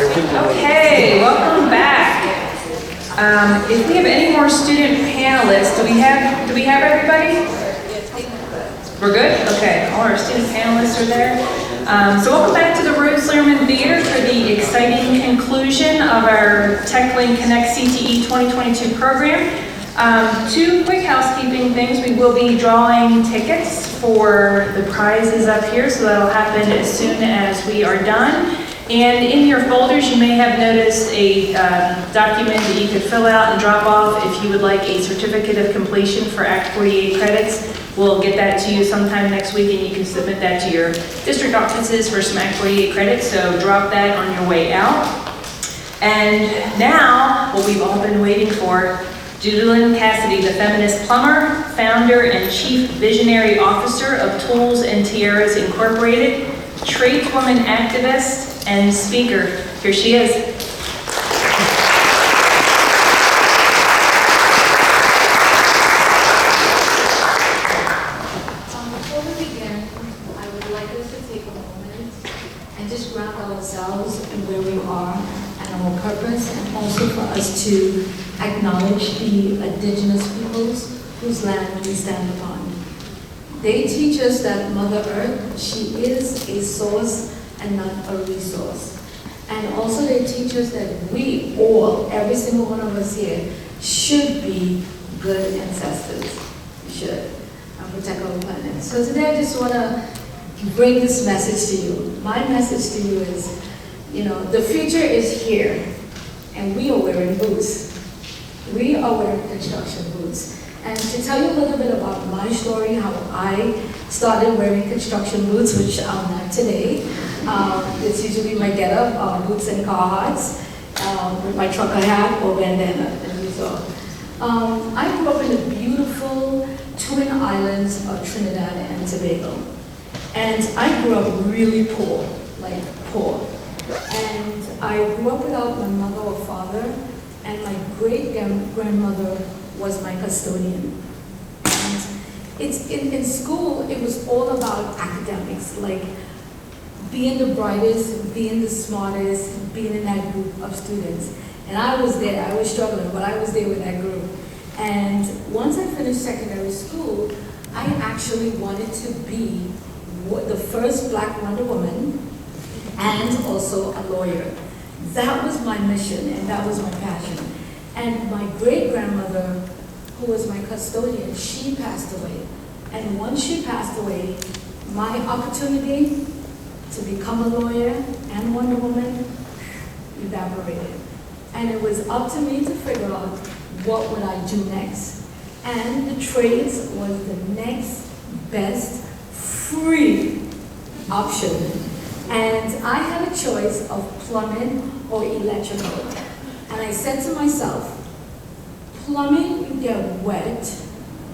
Okay, welcome back. If we have any more student panelists, do we have everybody? We're good? Okay, all our student panelists are there. So welcome back to the Rose Lehrman Theater for the exciting conclusion of our TechLink Connect CTE 2022 program. Two quick housekeeping things. We will be drawing tickets for the prizes up here, so that'll happen as soon as we are done. And in your folders, you may have noticed a document that you could fill out and drop off if you would like a certificate of completion for Act 48 credits. We'll get that to you sometime next week, and you can submit that to your district offices for some Act 48 credits, so drop that on your way out. And now, what we've all been waiting for, Judaline Cassidy, the feminist plumber, founder and chief visionary officer of Tools and Tiaras Incorporated, Tradeswoman activist, and speaker. Here she is. Before we begin, I would like us to take a moment and just ground ourselves in where we are and our purpose, and also for us to acknowledge the indigenous peoples whose land we stand upon. They teach us that Mother Earth, she is a source and not a resource. And also they teach us that we all, every single one of us here, should be good ancestors. We should. And protect our planet. So today I just want to bring this message to you. My message to you is, you know, the future is here, and we are wearing boots. We are wearing construction boots. And to tell you a little bit about my story, how I started wearing construction boots, which I'm not today. It's usually my getup, boots and Carhartts, with my trucker hat or bandana, as you saw. I grew up in the beautiful Twin Islands of Trinidad and Tobago. And I grew up really poor, like poor. And I grew up without my mother or father, and my great-grandmother was my custodian. And it's in school, it was all about academics, like being the brightest, being the smartest, being in that group of students. And I was there, I was struggling, but I was there with that group. And once I finished secondary school, I actually wanted to be the first Black Wonder Woman and also a lawyer. That was my mission and that was my passion. And my great-grandmother, who was my custodian, she passed away. And once she passed away, my opportunity to become a lawyer and Wonder Woman evaporated. And it was up to me to figure out what would I do next. And the trades was the next best free option. And I had a choice of plumbing or electrical. And I said to myself, plumbing, you get wet,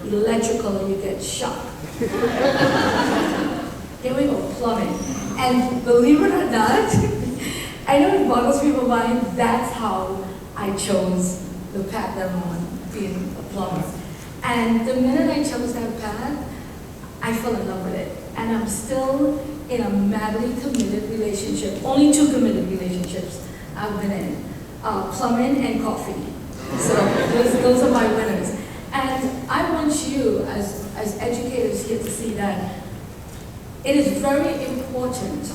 electrical, you get shocked. Here we go, plumbing. And believe it or not, I know it boggles people's mind, that's how I chose the path that I'm on, being a plumber. And the minute I chose that path, I fell in love with it. And I'm still in a madly committed relationship. Only 2 committed relationships I've been in. Plumbing and coffee. So those are my winners. And I want you as educators here to see that it is very important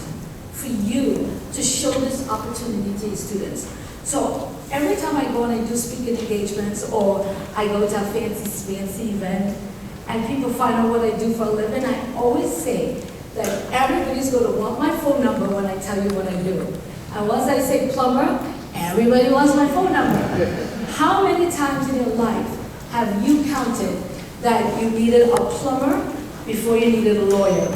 for you to show this opportunity to your students. So every time I go and I do speaking engagements or I go to a fancy event and people find out what I do for a living, I always say that everybody's going to want my phone number when I tell you what I do. And once I say plumber, everybody wants my phone number. How many times in your life have you counted that you needed a plumber before you needed a lawyer?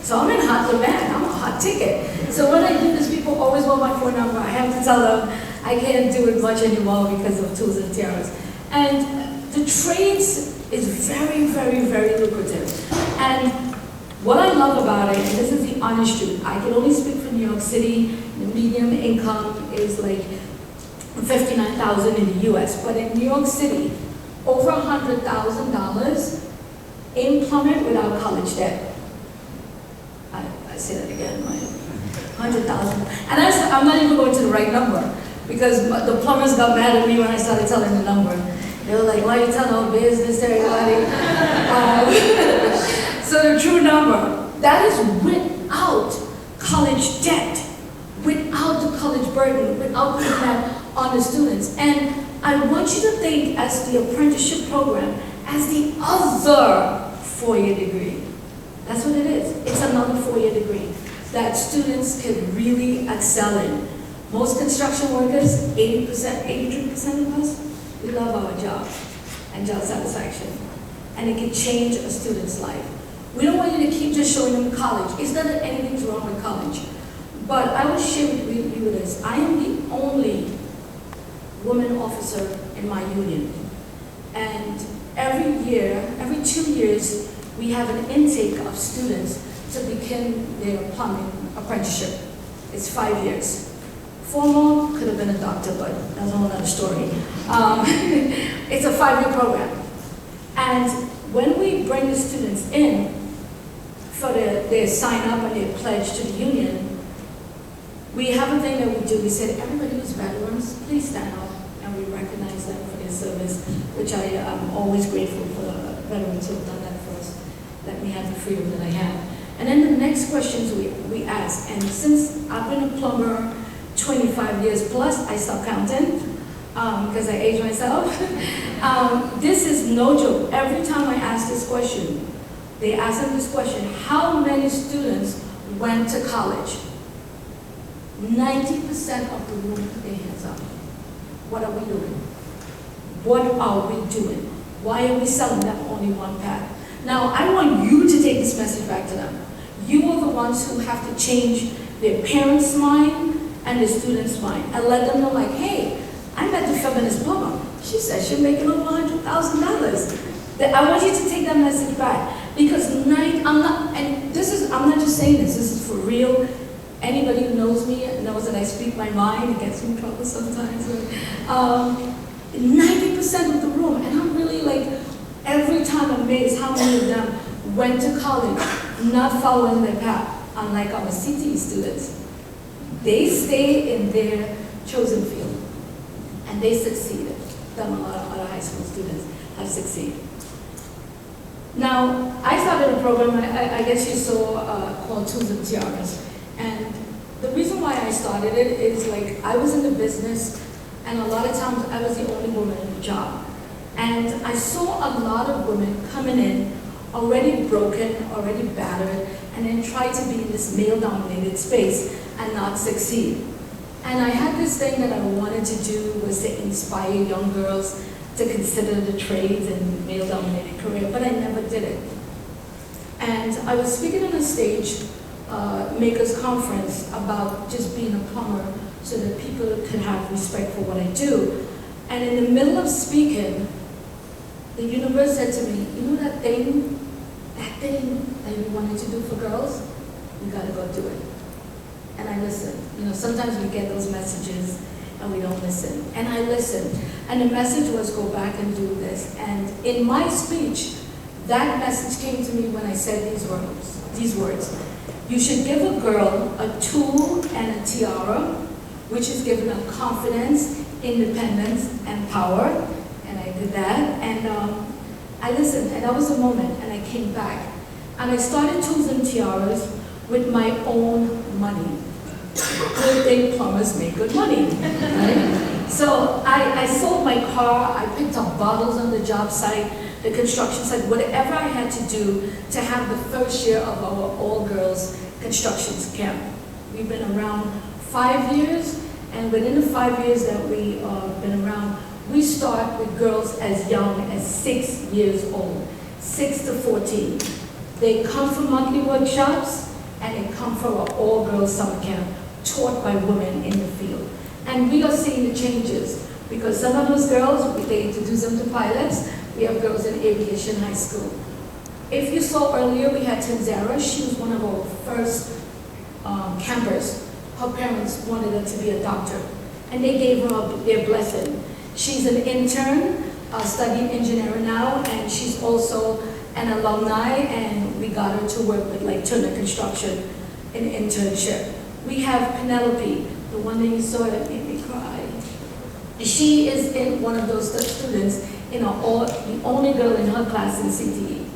So I'm in hot demand, I'm a hot ticket. So when I do this, people always want my phone number. I have to tell them I can't do it much anymore because of Tools and Tiaras. And the trades is very, very, very lucrative. And what I love about it, and this is the honest truth, I can only speak for New York City. The median income is like $59,000 in the US, but in New York City, over $100,000 in plumbing without college debt. I say that again, right? 100,000. And I'm not even going to the right number, because the plumbers got mad at me when I started telling the number. They were like, why are you telling our business to everybody? So the true number, that is without college debt, without the college burden, without putting that on the students. And I want you to think as the apprenticeship program as the other 4-year degree. That's what it is. It's another 4-year degree that students can really excel in. Most construction workers, 80%, 83% of us, we love our job and job satisfaction. And it can change a student's life. We don't want you to keep just showing them college. It's not that anything's wrong with college. But I will share with you this. I am the only woman officer in my union. And every year, every 2 years, we have an intake of students to begin their plumbing apprenticeship. It's 5 years. 4 more, could have been a doctor, but that's a whole other story. It's a 5-year program. And when we bring the students in for their sign up and their pledge to the union, we have a thing that we do. We said, everybody who's veterans, please stand up, and we recognize them for their service, which I am always grateful for the veterans who have done that for us, let me have the freedom that I have. And then the next questions we ask, and since I've been a plumber 25 years plus, I stopped counting, because I aged myself. This is no joke. Every time I ask this question, they ask them this question, how many students went to college? 90% of the room put their hands up. What are we doing? What are we doing? Why are we selling them only one path? Now, I want you to take this message back to them. You are the ones who have to change their parents' mind and the students' mind, and let them know, like, hey, I met the feminist plumber. She said she's making over $100,000. I want you to take that message back, because I'm not just saying this is for real. Anybody who knows me knows that I speak my mind. It gets me in trouble sometimes. 90% of the room, and I'm really like, every time amazed how many of them went to college not following their path, unlike our CTE students. They stay in their chosen field, and they succeeded. A lot of other high school students have succeeded. Now, I started a program, I guess you saw, called Tools and Tiaras. And the reason why I started it is, like, I was in the business, and a lot of times I was the only woman in the job. And I saw a lot of women coming in, already broken, already battered, and then try to be in this male-dominated space and not succeed. And I had this thing that I wanted to do, was to inspire young girls to consider the trades and male-dominated career, but I never did it. And I was speaking on a stage, Makers Conference, about just being a plumber so that people could have respect for what I do. And in the middle of speaking, the universe said to me, you know that thing that you wanted to do for girls? You gotta go do it. And I listened. You know, sometimes we get those messages and we don't listen. And I listened. And the message was, go back and do this. And in my speech, that message came to me when I said these words. You should give a girl a tool and a tiara, which is giving her confidence, independence, and power. And I did that. And I listened. And that was a moment. And I came back. And I started Tools and Tiaras with my own money. Good thing plumbers make good money, right? So I sold my car, I picked up bottles on the job site, the construction site, whatever I had to do to have the first year of our all-girls construction camp. We've been around 5 years, and within the 5 years that we've been around, we start with girls as young as 6 years old, 6 to 14. They come from monthly workshops, and they come from our all-girls summer camp, taught by women in the field. And we are seeing the changes, because some of those girls, they introduce them to pilots. We have girls in aviation high school. If you saw earlier, we had Tanzara. She was one of our first campers. Her parents wanted her to be a doctor, and they gave her their blessing. She's an intern, studying engineering now, and she's also an alumni, and we got her to work with like Turner Construction in internship. We have Penelope, the one that you saw that made me cry. She is in one of those students, the only girl in her class in CTE.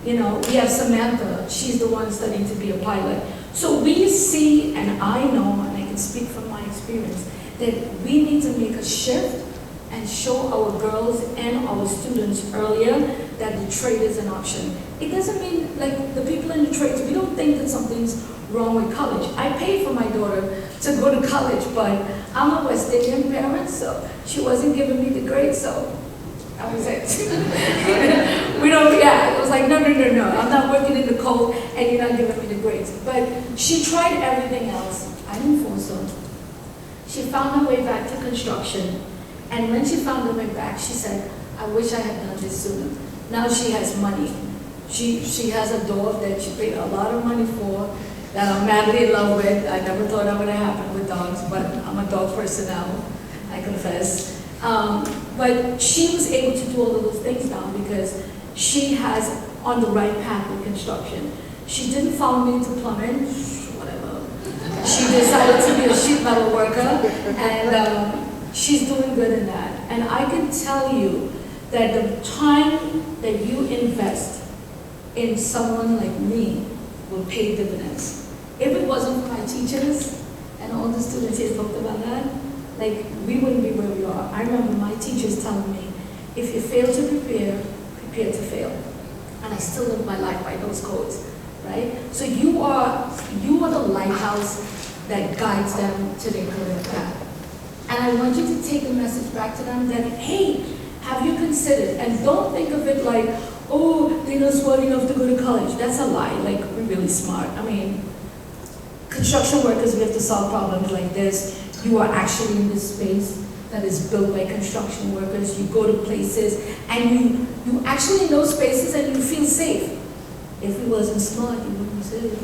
We have Samantha, she's the one studying to be a pilot. So we see, and I know, and I can speak from my experience, that we need to make a shift and show our girls and our students earlier that the trade is an option. It doesn't mean, like, the people in the trades, we don't think that something's wrong with college. I paid for my daughter to go to college, but I'm a West Indian parent, so she wasn't giving me the grades, so that was it. It was like, no, I'm not working in the cold and you're not giving me the grades. But she tried everything else. I didn't force her. She found her way back to construction. And when she found her way back, she said, I wish I had done this sooner. Now she has money. She has a dog that she paid a lot of money for, that I'm madly in love with. I never thought that would have happened with dogs, but I'm a dog person now, I confess. But she was able to do all of those things now because she has on the right path with construction. She didn't follow me into plumbing, whatever. She decided to be a sheet metal worker, and she's doing good in that. And I can tell you that the time that you invest in someone like me will pay dividends. If it wasn't for my teachers, and all the students here talked about that, like, we wouldn't be where we are. I remember my teachers telling me, if you fail to prepare, prepare to fail. And I still live my life by those codes, right? So you are the lighthouse that guides them to their career path. And I want you to take the message back to them that, hey, have you considered? And don't think of it like, oh, they're not smart enough to go to college. That's a lie. Like, we're really smart. I mean, construction workers, we have to solve problems like this. You are actually in this space that is built by construction workers. You go to places and you actually in those spaces and you feel safe. If you wasn't smart, you wouldn't be safe.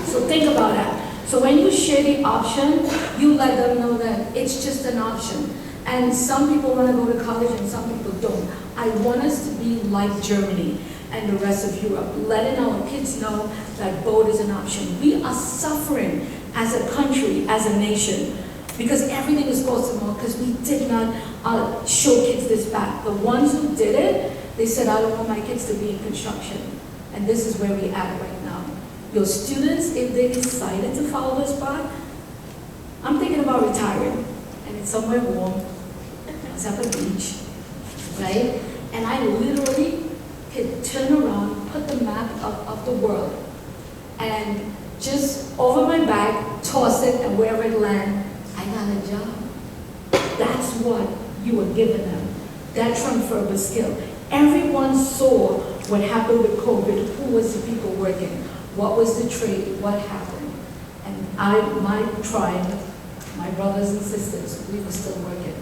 So think about that. So when you share the option, you let them know that it's just an option. And some people want to go to college and some people don't. I want us to be like Germany and the rest of Europe, letting our kids know that both is an option. We are suffering as a country, as a nation, because everything is costing more because we did not show kids this path. The ones who did it, they said, I don't want my kids to be in construction. And this is where we at right now. Your students, if they decided to follow this path, I'm thinking about retiring, and it's somewhere warm. It's at the beach, right? And I literally could turn around, put the map of the world, and just over my back, toss it, and wherever it lands, I got a job. That's what you were giving them, that transferable skill. Everyone saw what happened with COVID. Who was the people working? What was the trade? What happened? And my tribe, my brothers and sisters, we were still working.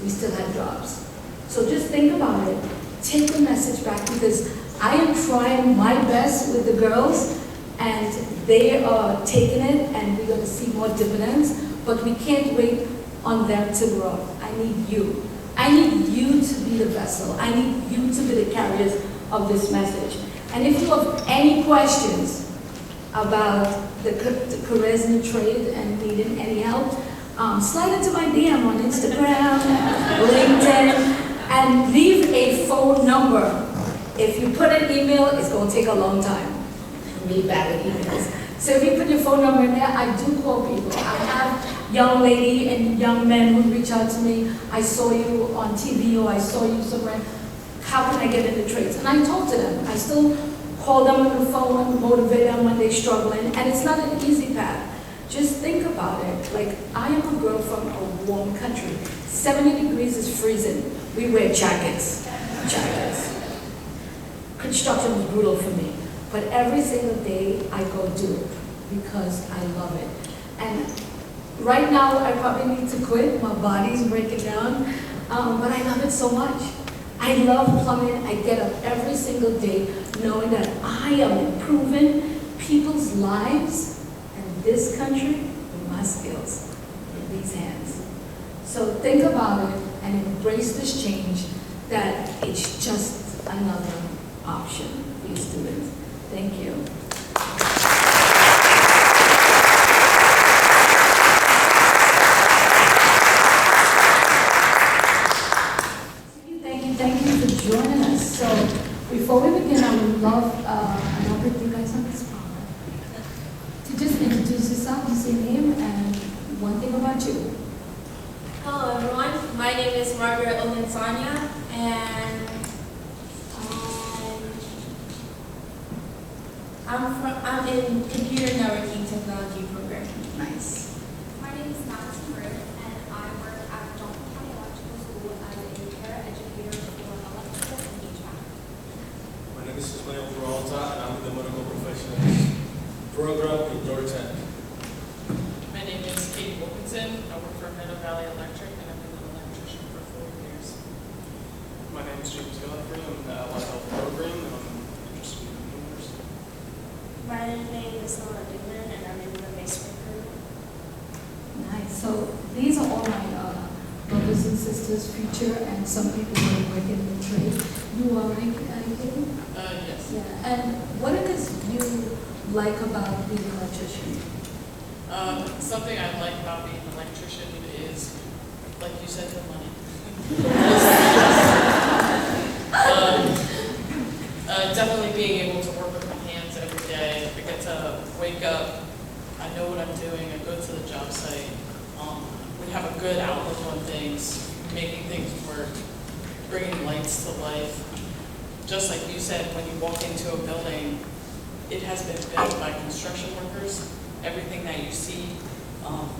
We still had jobs. So just think about it. Take the message back, because I am trying my best with the girls, and they are taking it, and we're going to see more dividends, but we can't wait on them to grow. I need you. I need you to be the vessel. I need you to be the carriers of this message. And if you have any questions about the careers in the trade and needing any help, slide into my DM on Instagram, LinkedIn, and leave a phone number. If you put an email, it's going to take a long time. Read back with emails. So if you put your phone number in there, I do call people. I have young lady and young men who reach out to me. I saw you on TV, or I saw you somewhere. How can I get into trades? And I talk to them. I still call them on the phone, motivate them when they're struggling. And it's not an easy path. Just think about it. Like, I am a girl from a warm country. 70 degrees is freezing. We wear jackets. Construction was brutal for me. But every single day, I go do it because I love it. And right now, I probably need to quit. My body's breaking down. But I love it so much. I love plumbing. I get up every single day knowing that I am improving people's lives in this country with my skills in these hands. So think about it and embrace this change, that it's just another option for your students. Thank you. before we begin, I would love, and I'll put you guys on the spot, to just introduce yourself, say name, and one thing about you. Hello everyone, my name is Margaret Olansanya, and I'm in computer networking technology program. Nice. My name is Madison Britt, and I work at Johnson County Electrical School as a educator for electrical and HVAC. My name is Ismail Peralta, and I'm in the medical professionals program in Georgia. My name is Kate Wilkinson. I work for Middle Valley Electric, and I've been an electrician for 4 years. My name is James Godfrey. I'm in the Allied Health program, and I'm interested in numbers. My name is Nora Dignan, and I'm in the masonry program. Nice. So these are all my brothers and sisters, future, and some people who are working in the trade. You are right, Katie? Yes. Yeah. And what it is you like about being an electrician? Something I like about being an electrician is, like you said, the money. Definitely being able to work with my hands every day. I get to wake up, I know what I'm doing, I go to the job site. We have a good outlook on things, making things work, bringing lights to life. Just like you said, when you walk into a building, it has been built by construction workers. Everything that you see,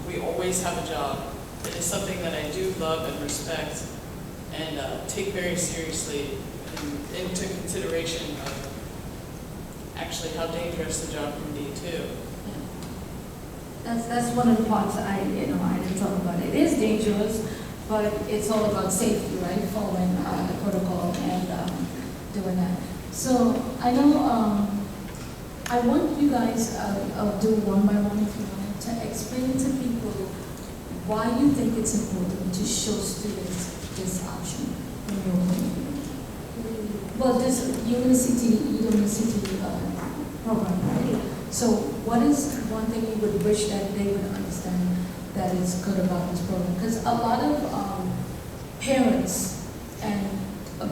we always have a job. It is something that I do love and respect and take very seriously into consideration of actually how dangerous the job can be too. That's one of the parts I didn't talk about. It is dangerous, but it's all about safety, right? Following the protocol and doing that. So I know I want you guys, I'll do one by one if you want, to explain to people why you think it's important to show students this option in your opinion. Well, you're in the CTE, you're in the CTE program, right? So what is one thing you would wish that they would understand that is good about this program? Because a lot of parents and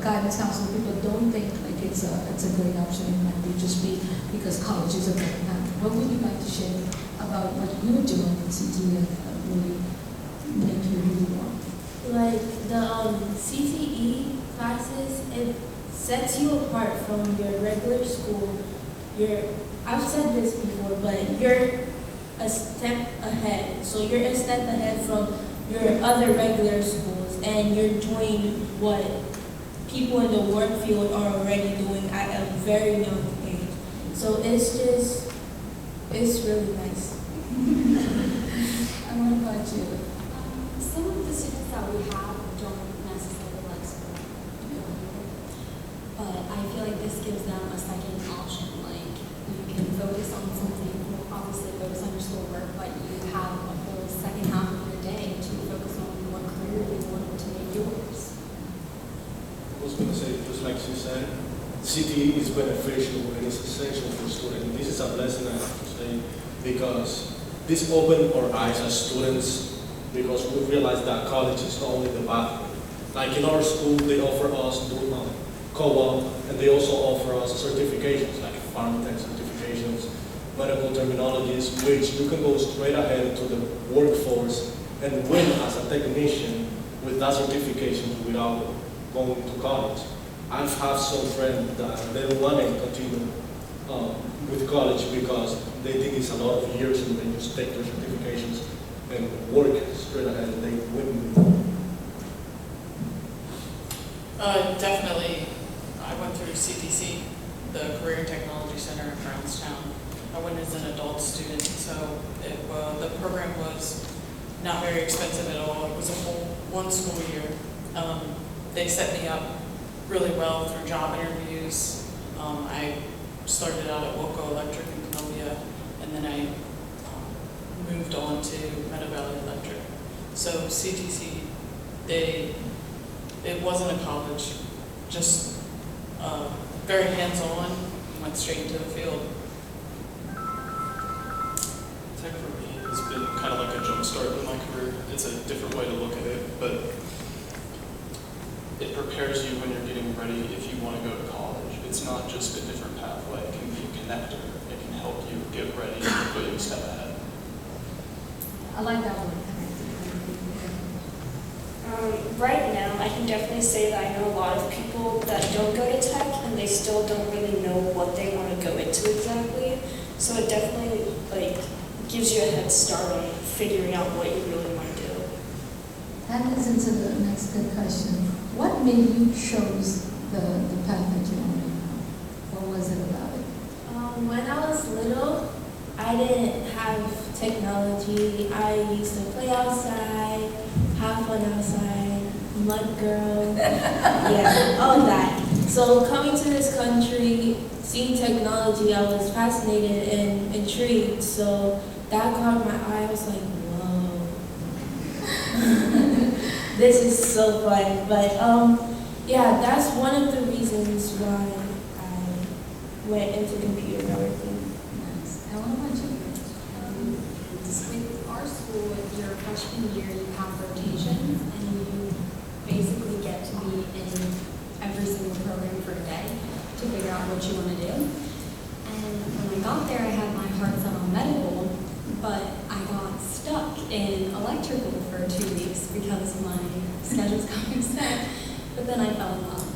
guidance counselor people don't think like it's a great option. It might be just be because college is a better time. What would you like to share about what you're doing in CTE that really make you who you are? Like the CTE classes, it sets you apart from your regular school. I've said this before, but you're a step ahead. So you're a step ahead from your other regular schools, and you're doing what people in the work field are already doing at a very young age. So it's really nice. And what about you? Some of the students that we have don't necessarily like school, but I feel like this gives them a second option. Like you can focus on something, obviously focus on your schoolwork, but you have a whole second half of your day to focus on what career you want to make yours. I was going to say, just like she said, CTE is beneficial and it's essential for students. This is a blessing, I have to say, because this opened our eyes as students, because we realized that college is not only the pathway. Like in our school, they offer us co-op, and they also offer us certifications, like farm tech certifications, medical terminologies, which you can go straight ahead to the workforce and win as a technician with that certification without going to college. I've had some friends that they don't want to continue with college because they think it's a lot of years and they just take their certifications and work straight ahead and they win. Definitely, I went through CTC, the Career and Technology Center in Brownstown. I went as an adult student, so the program was not very expensive at all. It was a whole 1 school year. They set me up really well through job interviews. I started out at Wilco Electric in Columbia, and then I moved on to Meadow Valley Electric. So CTC, it wasn't a college, just very hands-on, went straight into the field. Tech for me has been kind of like a jump start in my career. It's a different way to look at it, but it prepares you when you're getting ready if you want to go to college. it's not just a different pathway, it can be a connector. It can help you get ready and put you a step ahead. I like that word, connected. Right now, I can definitely say that I know a lot of people that don't go to tech and they still don't really know what they want to go into exactly. So it definitely gives you a head start on figuring out what you really want to do. That leads into the next good question. What made you choose the path that you want to go? What was it about it? When I was little, I didn't have technology. I used to play outside, have fun outside, mud girl, yeah, all of that. So coming to this country, seeing technology, I was fascinated and intrigued. So that caught my eye. I was like, whoa, this is so fun. But yeah, that's one of the reasons why I went into computer networking. Nice. And what about you? With our school, your freshman year, you have rotations, and you basically get to be in every single program for a day to figure out what you want to do. And when I got there, I had my heart set on medical, but I got stuck in electrical for 2 weeks because my schedule's coming set. But then I fell in love.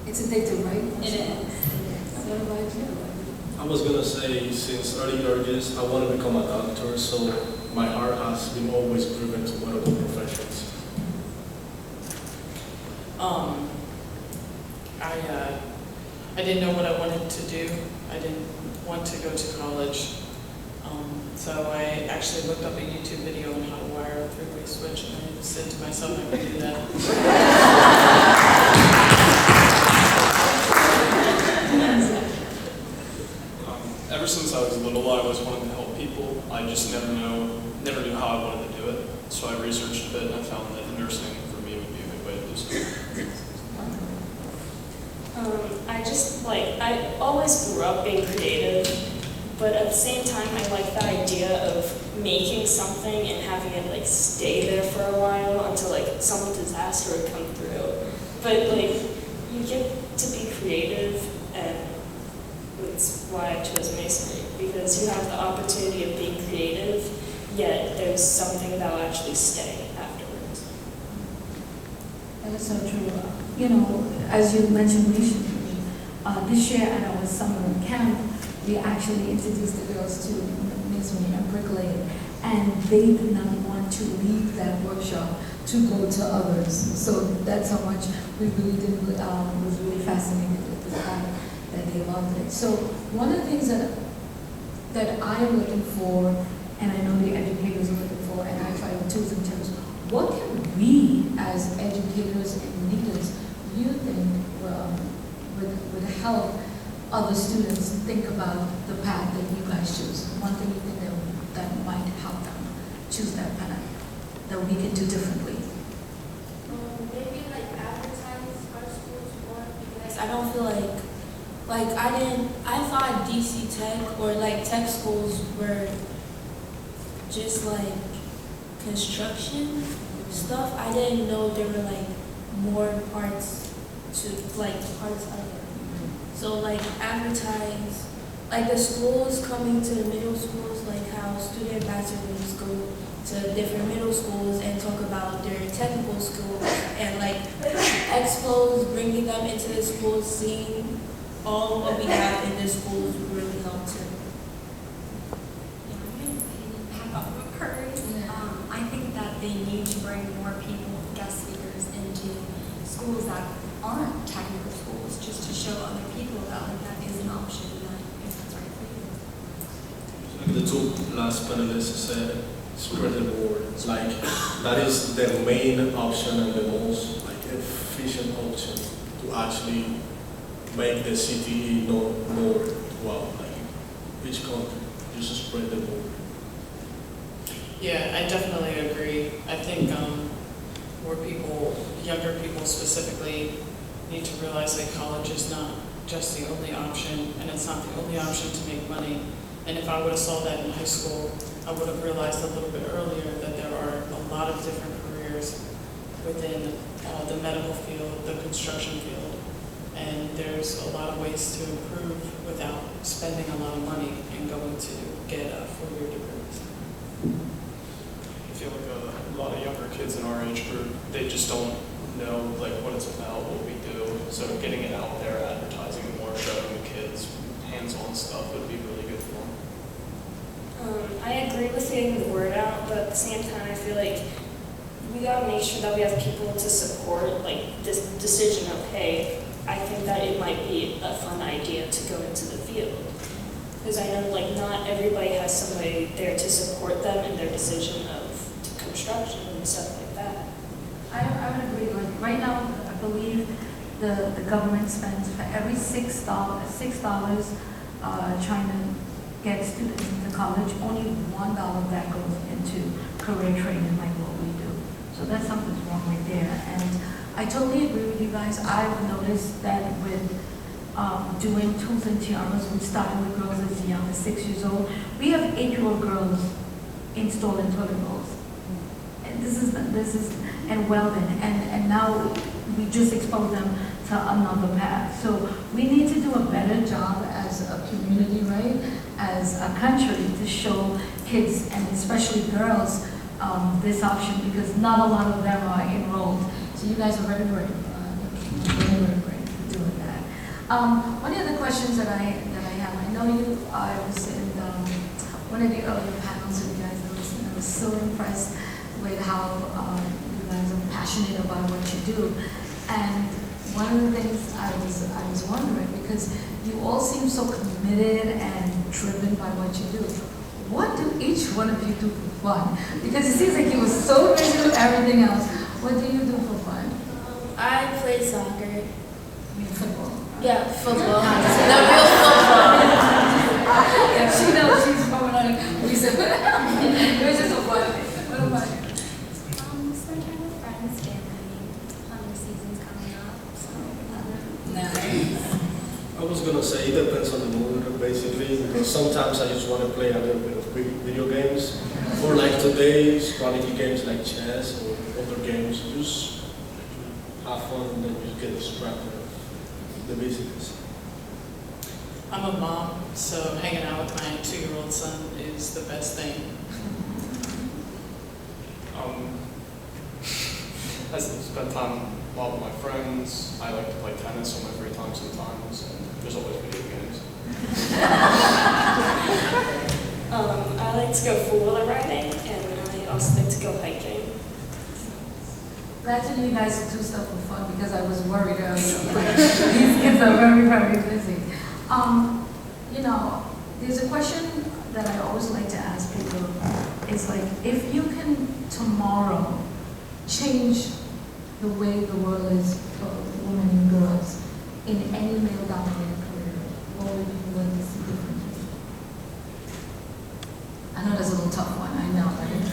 It's addictive, right? It is. What about you? I was gonna say, since early ages, I want to become a doctor, so my heart has been always driven to medical professions. I didn't know what I wanted to do. I didn't want to go to college. So I actually looked up a YouTube video on how to wire a three-way switch, and I said to myself I could do that. Ever since I was little, I always wanted to help people. I just never knew how I wanted to do it. So I researched a bit, and I found that nursing for me would be a good way to do so. I always grew up being creative, but at the same time, I like the idea of making something and having it stay there for a while until some disaster would come through. But you get to be creative, and that's why I chose masonry, because you have the opportunity of being creative, yet there's something that will actually stay afterwards. That is so true. You know, as you mentioned recently, this year at our summer camp, we actually introduced the girls to masonry and bricklaying, and they did not want to leave that workshop to go to others. So that's how much we really did, was really fascinated with the fact that they loved it. So one of the things that I am looking for, and I know the educators are looking for, and I try to too, in terms of what can we as educators and leaders you think would help other students think about the path that you guys choose? One thing you think that might help them choose that path that we can do differently? Maybe advertise our schools more, because I don't feel I thought DC Tech or tech schools were just construction stuff. I didn't know there were more parts to parts of it. So advertise the schools coming to the middle schools, how student ambassadors go to different middle schools and talk about their technical schools, and expos, bringing them into the schools, seeing all what we have in the schools really help too. I think that they need to bring more people, guest speakers, into schools that aren't technical schools, just to show other people that that is an option, that if that's right for you. Like the two last panelists said, spread the word. That is the main option and the most efficient option to actually make the CTE known more throughout each country. Just spread the word. Yeah, I definitely agree. I think more people, younger people specifically, need to realize that college is not just the only option, and it's not the only option to make money. And if I would have saw that in high school, I would have realized a little bit earlier that there are a lot of different careers within the medical field, the construction field, and there's there's a lot of ways to improve without spending a lot of money and going to get 4-year degrees. I feel like a lot of younger kids in our age group, they just don't know like what it's about, what we do. So getting it out there, advertising it more, showing the kids hands-on stuff would be really good for them. I agree with getting the word out, but at the same time, I feel like we gotta make sure that we have people to support like this decision of, hey, I think that it might be a fun idea to go into the field. Because I know like not everybody has somebody there to support them in their decision of construction and stuff like that. I would agree. Like right now, I believe the government spends for every $6 trying to get students into college, only $1 that goes into career training like what we do. So that's something's wrong right there. And I totally agree with you guys. I've noticed that with doing tools and tiaras, we started with girls as young as 6 years old. We have 8-year-old girls installing toilet bowls. And this is and welding, and now we just expose them to another path. So we need to do a better job as a community, right? As a country to show kids, and especially girls, this option, because not a lot of them are enrolled. So you guys are very brave, very brave for doing that. One of the questions that I have, I know I was in one of the earlier panels with you guys, I was so impressed with how you guys are passionate about what you do. And one of the things I was wondering, because you all seem so committed and driven by what you do, what do each one of you do for fun? Because it seems like you were so busy with everything else. What do you do for fun? I play soccer. I mean, football. Yeah, football. The real football. Yeah, she knows she's from another. We said, it was just so fun. What about you? Spend time with friends, family, plumber season's coming up, so. Nice. I was gonna say it depends on the mood, basically, because sometimes I just want to play a little bit of video games, or like today, strategy games like chess or other games. Just have fun and then just get distracted of the business. I'm a mom, so hanging out with my 2-year-old son is the best thing. I spend time a lot with my friends. I like to play tennis on my free time sometimes, and there's always video games. I like to go four-wheeler riding, and I also like to go hiking. Glad to know you guys do stuff for fun, because I was worried earlier. These kids are very, very busy. You know, there's a question that I always like to ask people. It's like, if you can tomorrow change the way the world is for women and girls in any male-dominated career, what would you like to see differently? I know that's a little tough one, I know, right?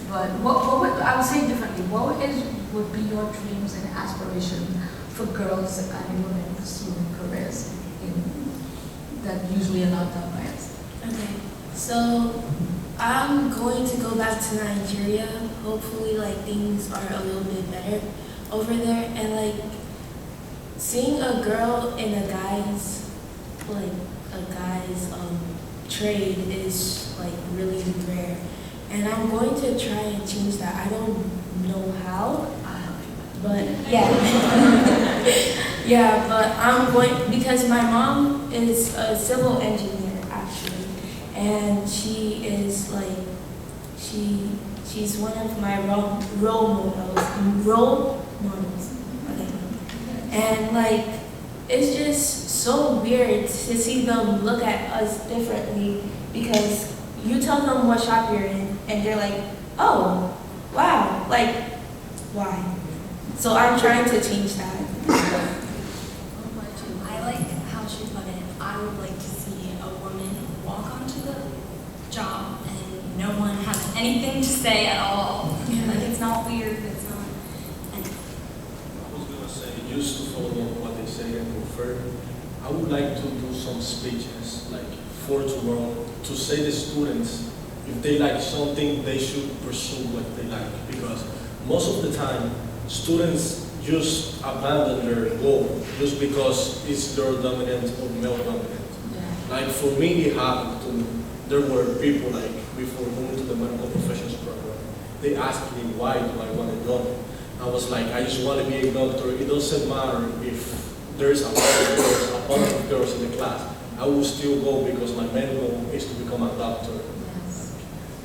But what would, I would say differently, what would be your dreams and aspirations for girls and women pursuing careers that usually are not done by us? Okay, so I'm going to go back to Nigeria. Hopefully, like, things are a little bit better over there. And, like, seeing a girl in a guy's trade is, like, really rare. And I'm going to try and change that. I don't know how, but yeah. Yeah, but I'm going, because my mom is a civil engineer, actually. And she is, like, she's one of my role models. Okay. And, like, it's just so weird to see them look at us differently, because you tell them what shop you're in, and they're like, oh, wow, like, why? So I'm trying to change that. I like how she put it. I would like to see a woman walk onto the job and no one has anything to say at all. Like, it's not weird, it's not. I was gonna say, just to follow what they say and confirm, I would like to do some speeches, like for tomorrow, to say to students, if they like something, they should pursue what they like, because most of the time, students just abandon their goal just because it's their dominant or male dominant. Like for me, it happened to me. There were people like before going to the medical professions program, they asked me why do I want to go. I was like, I just want to be a doctor. It doesn't matter if there's a bunch of girls in the class. I will still go because my main goal is to become a doctor. Yes.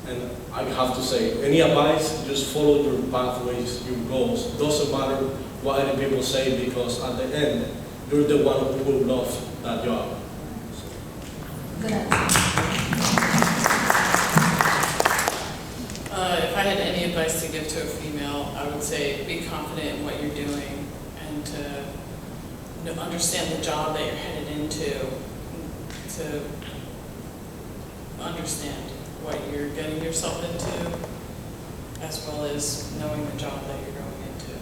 And I have to say, any advice, just follow your pathways, your goals. Doesn't matter what other people say because at the end, you're the one who will love that job. Good answer. If I had any advice to give to a female, I would say be confident in what you're doing and to understand the job that you're headed into, to understand what you're getting yourself into, as well as knowing the job that you're going into.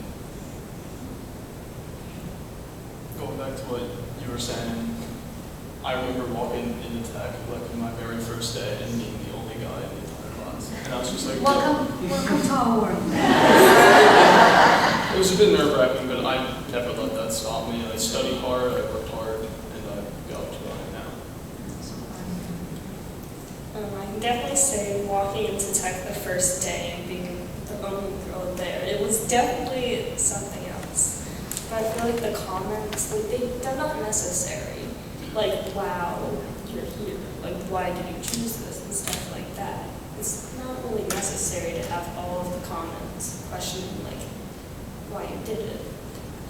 Going back to what you were saying, I remember walking into tech like my very first day and being the only guy in the entire class. And I was just like, Welcome to our world. it was a bit nerve-wracking, but I never let that stop me. I studied hard, I worked hard, and I got up to where I am now. I can definitely say walking into tech the first day and being the only girl there, it was definitely something else. But I feel like the comments, like they're not necessary. Like, wow, you're here. Like, why did you choose this and stuff like that. It's not really necessary to have all of the comments questioning like why you did it.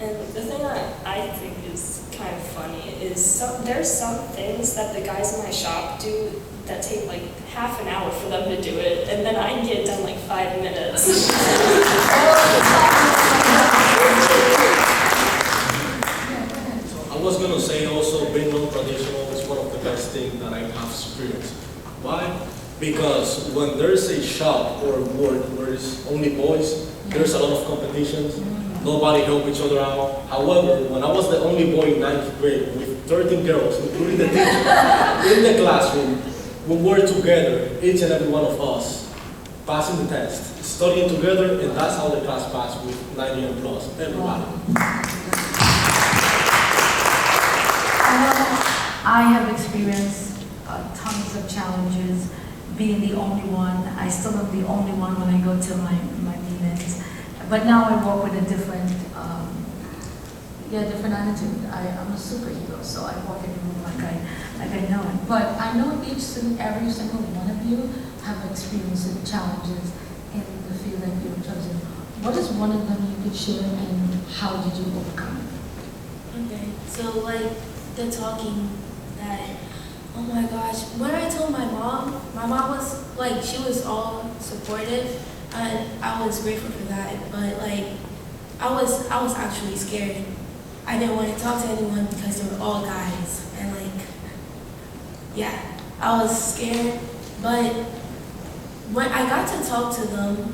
And the thing that I think is kind of funny is there's some things that the guys in my shop do that take like half an hour for them to do it, and then I get done like 5 minutes. I was going to say also being non-traditional is one of the best things that I have experienced. Why? Because when there's a shop or work where it's only boys, there's a lot of competitions. Nobody help each other out. However, when I was the only boy in 9th grade with 13 girls, including the teacher, in the classroom, we were together, each and every one of us, passing the test, studying together, and that's how the class passed with 90 and plus, everybody. I have experienced tons of challenges being the only one. I still am the only one when I go to my meetings. But now I work with a different different attitude. I'm a superhero, so I walk in the room like I know it. But I know every single one of you have experienced challenges in the field that you're chosen. What is one of them you could share, and how did you overcome it? Okay, so like the talking that, oh my gosh, when I told my mom was like, she was all supportive, and I was grateful for that, but like, I was actually scared. I didn't want to talk to anyone because they were all guys, and like, yeah, I was scared, but when I got to talk to them,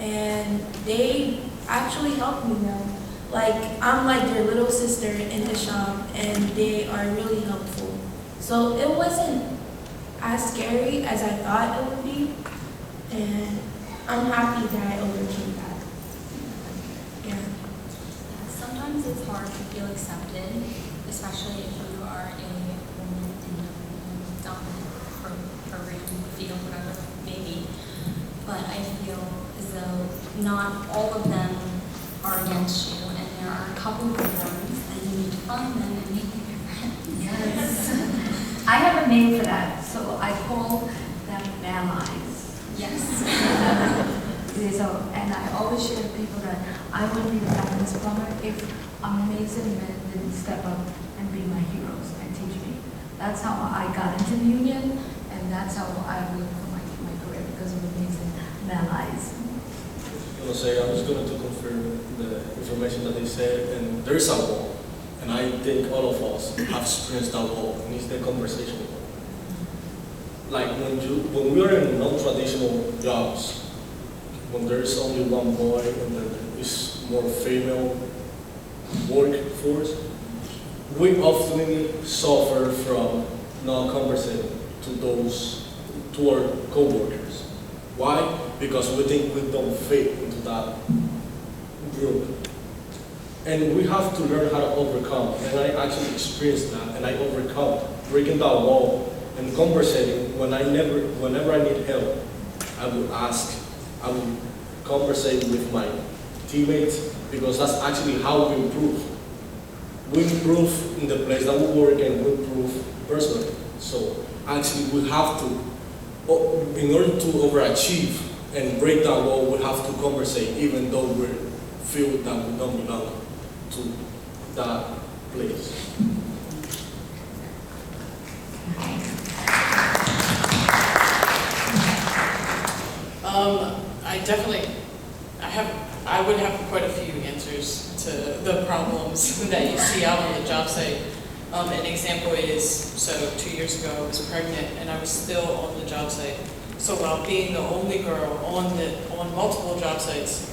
and they actually helped me now. Like, I'm like their little sister in the shop, and they are really helpful. So it wasn't as scary as I thought it would be, and I'm happy that I overcame that. Yeah. Sometimes it's hard to feel accepted, especially if you are a woman in a dominant program, field, whatever it may be. But I feel as though not all of them are against you, and there are a couple of good ones, and you need to find them and make them your friends. Yes. I have a name for that, so I call them allies. Yes. And I always share with people that I wouldn't be the feminist plumber if amazing men didn't step up and be my heroes and teach me. That's how I got into the union, and that's how I worked for my career, because of amazing allies. I'm just going to confirm the information that they said, and there is a wall, and I think all of us have experienced that wall, and it's the conversation wall. Like when we are in non-traditional jobs, when there is only one boy and then there is more female workforce, we often suffer from not conversing to our co-workers. Why? Because we think we don't fit into that group. And we have to learn how to overcome. And I actually experienced that, and I overcome breaking that wall and conversating. Whenever I need help, I will ask. I will conversate with my teammates, because that's actually how we improve. We improve in the place that we work, and we improve personally. So actually, we have to, in order to overachieve and break that wall, we have to conversate, even though we feel that we don't belong to that place. I would have quite a few answers to the problems that you see out on the job site. An example is, so 2 years ago I was pregnant and I was still on the job site. So while being the only girl on multiple job sites,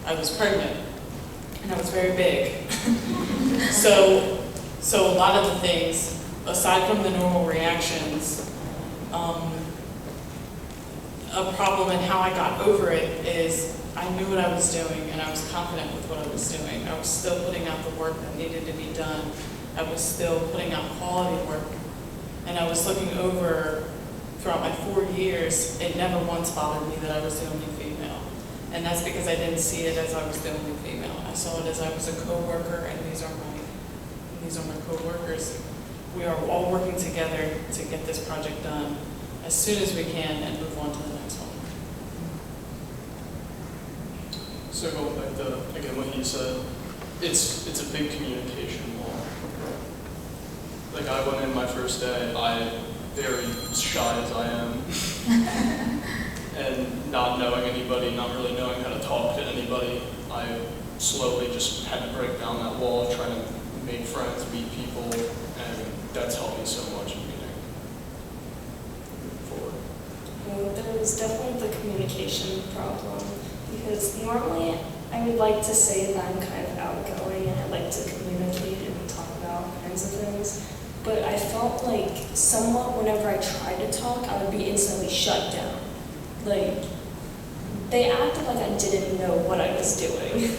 I was pregnant and I was very big. So a lot of the things, aside from the normal reactions, a problem and how I got over it is I knew what I was doing and I was confident with what I was doing. I was still putting out the work that needed to be done. I was still putting out quality work. And I was looking over, throughout my 4 years, it never once bothered me that I was the only female. And that's because I didn't see it as I was the only female. I saw it as I was a co-worker, and these are my co-workers. We are all working together to get this project done as soon as we can and move on to the next one. So going back to, again, what you said, it's a big communication wall. Like I went in my first day, very shy as I am, and not knowing anybody, not really knowing how to talk to anybody, I slowly just had to break down that wall, trying to make friends, meet people, and that's helped me so much in moving forward. Well, there was definitely the communication problem, because normally I would like to say that I'm kind of outgoing and I like to communicate and talk about all kinds of things. But I felt like somewhat whenever I tried to talk, I would be instantly shut down. Like, they acted like I didn't know what I was doing.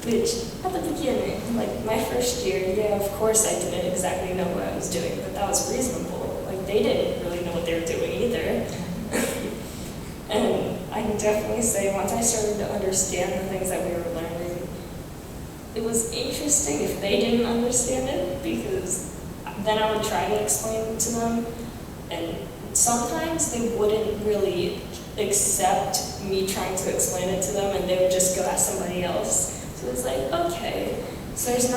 Which, at the beginning, like my first year, yeah, of course I didn't exactly know what I was doing, but that was reasonable. Like, they didn't really know what they were doing either. And I can definitely say once I started to understand the things that we were learning, it was interesting if they didn't understand it, because then I would try to explain it to them, and sometimes they wouldn't really accept me trying to explain it to them, and they would just go ask somebody else. So it's like, okay, so there's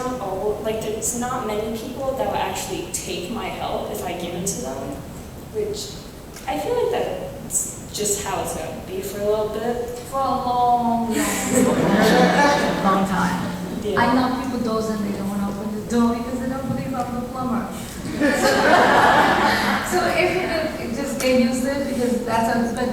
not many people that will actually take my help if I give it to them, which I feel like that's just how it's going to be for a little bit. For a long time. Yeah. I knock people's doors and they don't want to open the door because they don't believe I'm the plumber. So if just get used to it, because but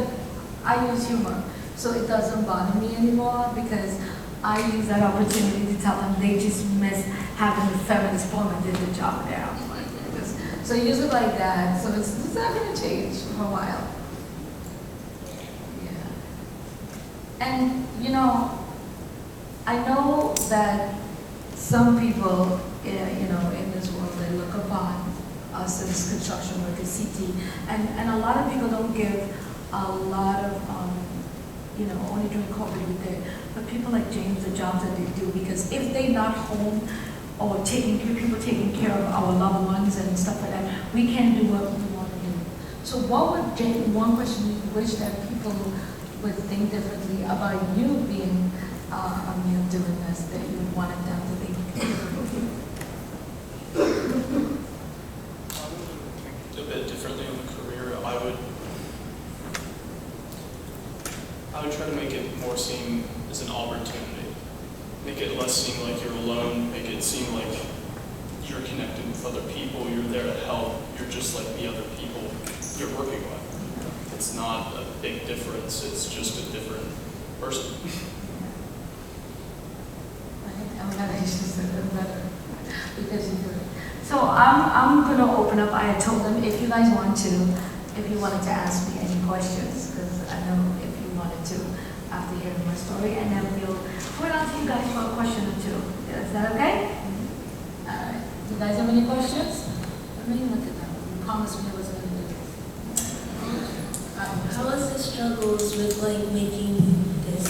I use humor, so it doesn't bother me anymore, because I use that opportunity to tell them they just miss having the feminist plumber did the job there. So use it like that. So it's not going to change for a while. Yeah. And I know that some people, in this world, they look upon us as construction workers, CT, and a lot of people don't give a lot of, only during COVID we did, but people like James, the jobs that they do, because if they're not home or people taking care of our loved ones and stuff like that, we can't do what we want to do. So what would James, one question you wish that people would think differently about you being doing this, that you would want them to think differently? A bit differently in the career, I would try to make it more seem as an opportunity. Make it less seem like you're alone, make it seem like you're connected with other people, you're there to help, you're just like the other people you're working with. It's not a big difference, it's just a different person. I'm glad you said it better, because you do it. So I'm going to open up. I had told them if you guys want to, if you wanted to ask me any questions, because I know if you wanted to after hearing my story, and then we'll point out to you guys for a question or two. Is that okay? All right. You guys have any questions? Let me look at that. We promised we wasn't going to do this. How was the struggles with like making this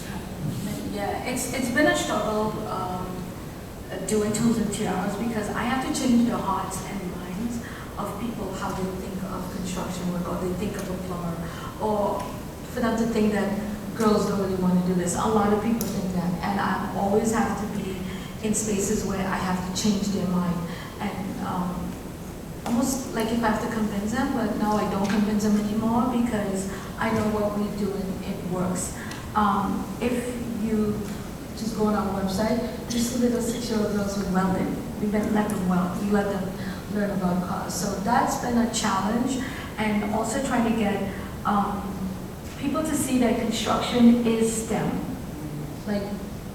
happen? Yeah, it's been a struggle doing tools and tiaras because I have to change the hearts and minds of people how they think of construction work or they think of a plumber, or for them to think that girls don't really want to do this. A lot of people think that, and I always have to be in spaces where I have to change their mind, and almost like if I have to convince them, but no, I don't convince them anymore because I know what we do and it works. If you just go on our website, you see little 6-year-old girls with welding. We let them weld. We let them learn about cars. So that's been a challenge, and also trying to get people to see that construction is STEM. Like,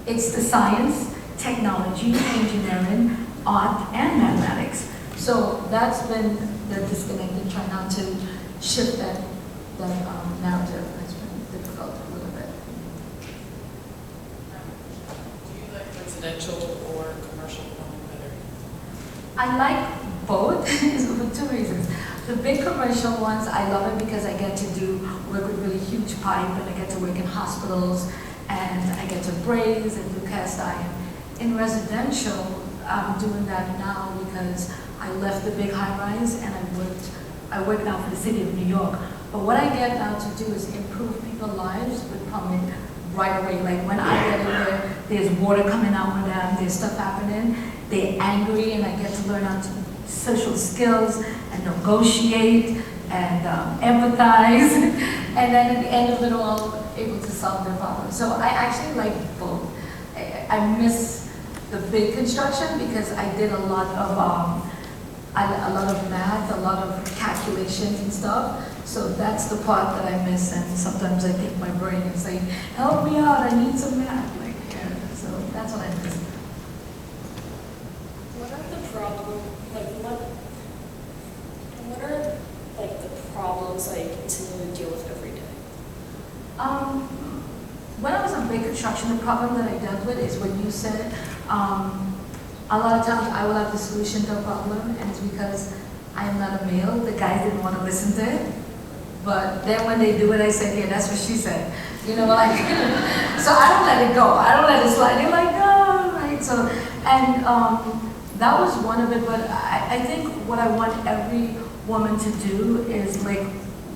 it's the science, technology, engineering, art, and mathematics. So that's been the disconnect in trying now to shift that narrative. It's been difficult a little bit. Do you like residential or commercial plumbing better? I like both for 2 reasons. The big commercial ones, I love it because I get to work with really huge pipe, and I get to work in hospitals, and I get to braze and do cast iron. In residential, I'm doing that now because I left the big high-rise and I work now for the city of New York. But what I get now to do is improve people's lives with plumbing right away. Like when I get in there, there's water coming out with them, there's stuff happening, they're angry, and I get to learn how to social skills and negotiate and empathize. And then at the end of it all, able to solve their problems. So I actually like both. I miss the big construction because I did a lot of math, a lot of calculations and stuff. So that's the part that I miss, and sometimes I think my brain is like, help me out, I need some math. Like, yeah, so that's what I miss. What are the problems, what are like the problems I continue to deal with every day? When I was in big construction, the problem that I dealt with is what you said. A lot of times I will have the solution to a problem, and it's because I am not a male. The guys didn't want to listen to it. But then when they do it, I say, yeah, that's what she said. You know, like, so I don't let it go. I don't let it slide. They're like, no, right? So, and that was one of it, but I think what I want every woman to do is like,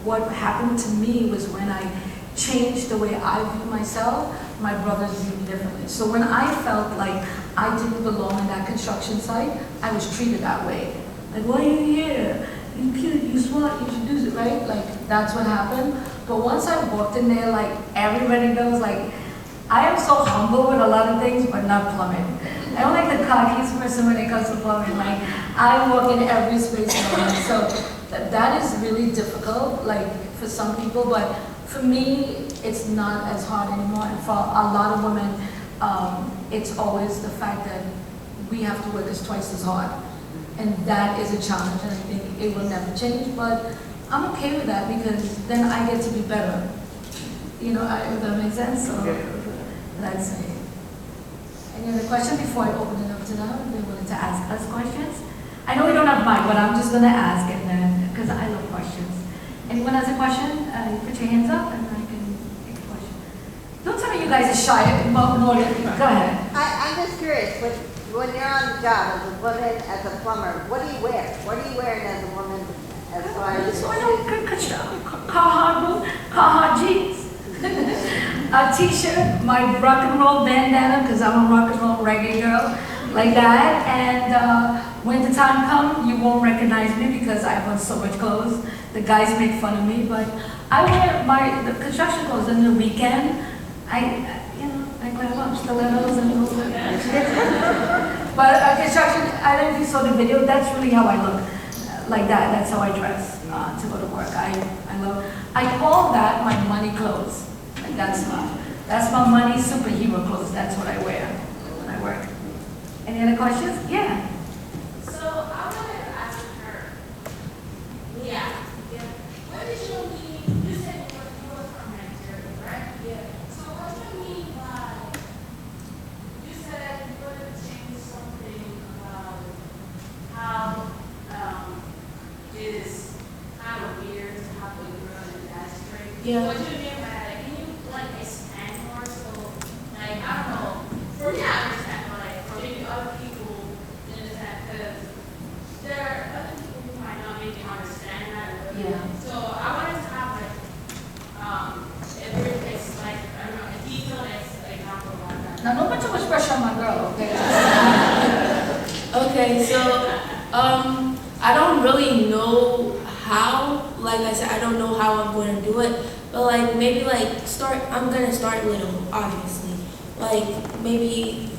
what happened to me was when I changed the way I view myself, my brothers view me differently. So when I felt like I didn't belong in that construction site, I was treated that way. Like, why are you here? You cute, you smart, you should do it, right? Like, that's what happened. But once I walked in there, like, everybody knows, like, I am so humble with a lot of things, but not plumbing. I don't like the cockiest person when it comes to plumbing. Like, I walk in every space in the room. So that is really difficult, like, for some people, but for me, it's not as hard anymore. And for a lot of women, it's always the fact that we have to work twice as hard. And that is a challenge, and I think it will never change, but I'm okay with that because then I get to be better. You know, if that makes sense, so that's it. Any other question before I open it up to them? If they wanted to ask us questions? I know we don't have mic, but I'm just gonna ask, and then, because I love questions. Anyone has a question? Put your hands up and I can take a question. Don't tell me you guys are shy more than, go ahead. I'm just curious, when you're on the job as a woman, as a plumber, what do you wear? What are you wearing as a woman as far as? So I know Carhartt jeans, a t-shirt, my rock and roll bandana, because I'm a rock and roll reggae girl, like that. And when the time comes, you won't recognize me because I have on so much clothes. The guys make fun of me, but I wear the construction clothes on the weekend. I grab up stilettos and all that. But construction, I don't know if you saw the video, that's really how I look. Like that, that's how I dress to go to work. I call that my money clothes. Like that's my money superhero clothes. That's what I wear when I work. Any other questions? Yeah. So I wanted to ask her. Yeah. What is your meaning? You said you were from Nigeria, right? Yeah. So what do you mean by you said you go to Yeah. What you mean by that? Can you like expand more? So, like, I don't know. For me, I understand, but like for maybe other people, didn't understand because there are other people who might not maybe understand that. Yeah. So I wanted to have like, if there's like, I don't know, a detailed example of that. Now, don't put too much pressure on my girl, okay? Okay, so I don't really know how. Like I said, I don't know how I'm going to do it, but like maybe like I'm gonna start little, obviously. Like maybe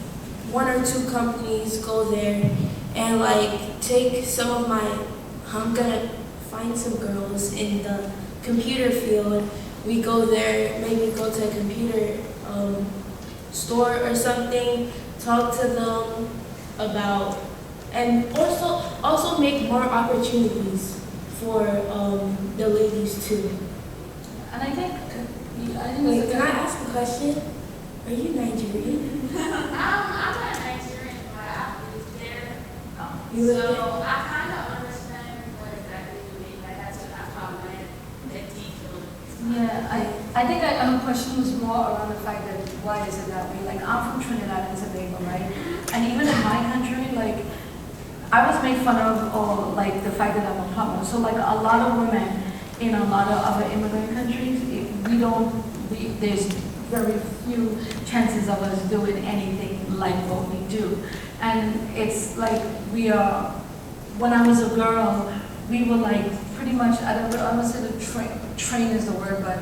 1 or 2 companies go there and like take some of I'm gonna find some girls in the computer field. We go there, maybe go to a computer store or something, talk to them about, and also make more opportunities for the ladies too. And I think Wait, can I ask a question? Are you Nigerian? I'm not Nigerian, but I lived there. You live So there? I kind of understand what exactly you mean by that. So that's why I wanted the detail. Yeah, I think my question was more around the fact that why is it that way? Like, I'm from Trinidad and Tobago, right? And even in my country, like, I was made fun of, or like the fact that I'm a plumber. So like a lot of women in a lot of other immigrant countries, there's very few chances of us doing anything like what we do. And it's like when I was a girl, we were like pretty much, I would say the train is the word, but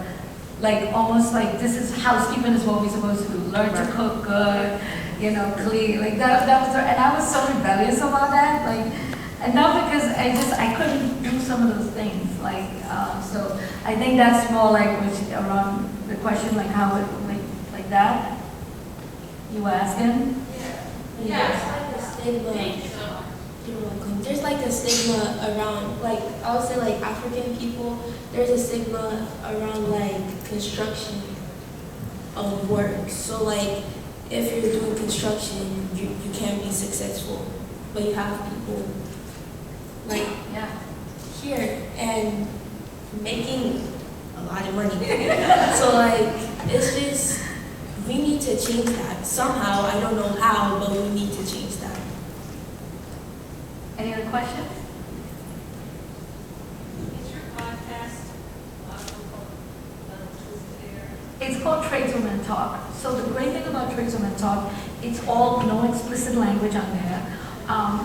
like almost like this is housekeeping is what we're supposed to do. Learn to cook good, clean. Like that was, and I was so rebellious about that. Like, and not because I couldn't do some of those things. Like, so I think that's more like around the question, like how it, like that. You were asking? There's like a stigma. You're welcome. There's like a stigma around, like I would say like African people. There's a stigma around like construction of work. So like if you're doing construction, you can be successful, but you have people like here and making a lot of money. So like it's just, we need to change that somehow. I don't know how, but we need to change that. Any other questions? Is your podcast It's called Tradeswoman Talk. So the great thing about Tradeswoman Talk, it's all no explicit language on there.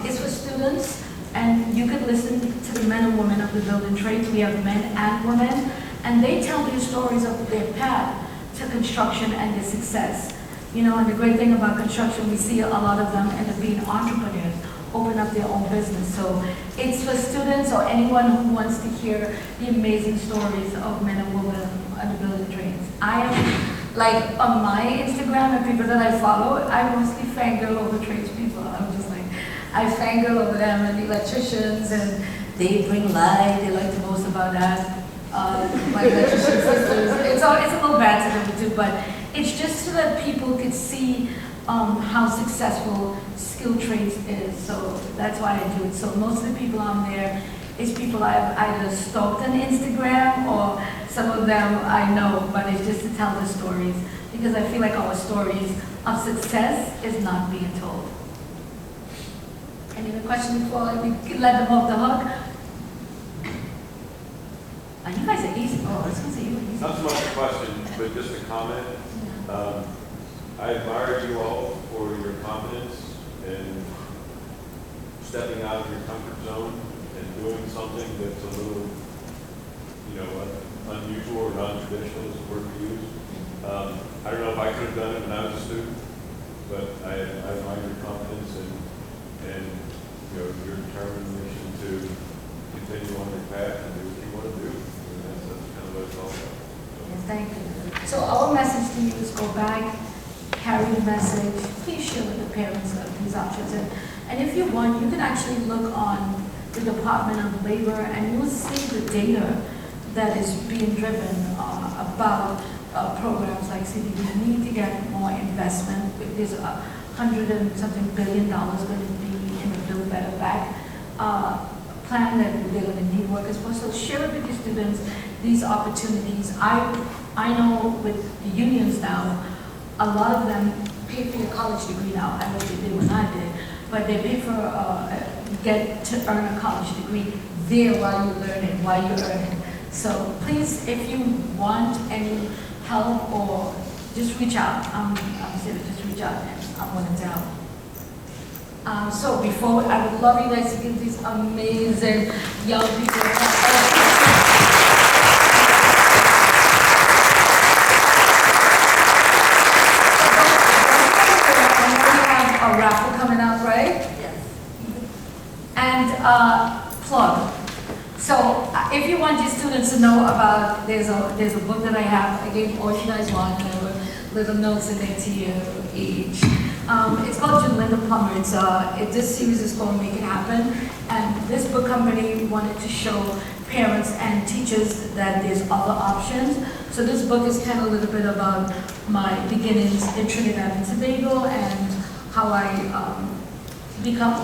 It's for students, and you could listen to the men and women of the building trades. We have men and women, and they tell their stories of their path to construction and their success. And the great thing about construction, we see a lot of them end up being entrepreneurs, open up their own business. So it's for students or anyone who wants to hear the amazing stories of men and women of the building trades. I am, like, on my Instagram and people that I follow, I mostly fangirl over tradespeople. I'm just like, I fangirl over them and the electricians, and they bring light. They like to boast about that. My electrician sisters. It's a little bad to them too, but it's just so that people could see how successful skilled trades is. So that's why I do it. So most of the people on there is people I've either stalked on Instagram, or some of them I know, but it's just to tell the stories, because I feel like our stories of success is not being told. Any other questions before we let them off the hook? You guys are easy. Oh, I was going to say you were easy. Not so much a question, but just a comment. I admire you all for your confidence in stepping out of your comfort zone and doing something that's a little, unusual or non-traditional is the word we use. I don't know if I could have done it when I was a student, but I admire your confidence and your determination to continue on your path and do what you want to do. And that's kind of what it's all about. Yes, thank you. So our message to you is go back, carry the message, please share with the parents of these options. And if you want, you can actually look on the Department of Labor and you will see the data that is being driven about programs like CTE. We need to get more investment. There's $100 and something billion going to be in the Build Better Back plan that they're going to need workers for. So share with your students these opportunities. I know with the unions now, a lot of them pay for your college degree now. I know they did when I did, but they pay for get to earn a college degree there while you're learning, while you're earning. So please, if you want any help or just reach out. I'm saying just reach out and I want to help. So before, I would love you guys to give these amazing young people a clap. A raffle coming up, right? Yes. And plug. So if you want your students to know about, there's a book that I have. I gave all you guys one, and there were little notes in there to you each. It's called Judaline Plumber. This series is called Make It Happen. And this book company wanted to show parents and teachers that there's other options. So this book is kind of a little bit about my beginnings in Trinidad and Tobago and how I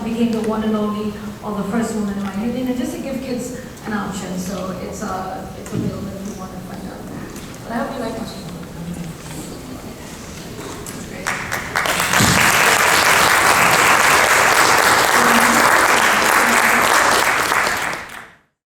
became the one and only or the first woman in my union, and just to give kids an option. So it's available.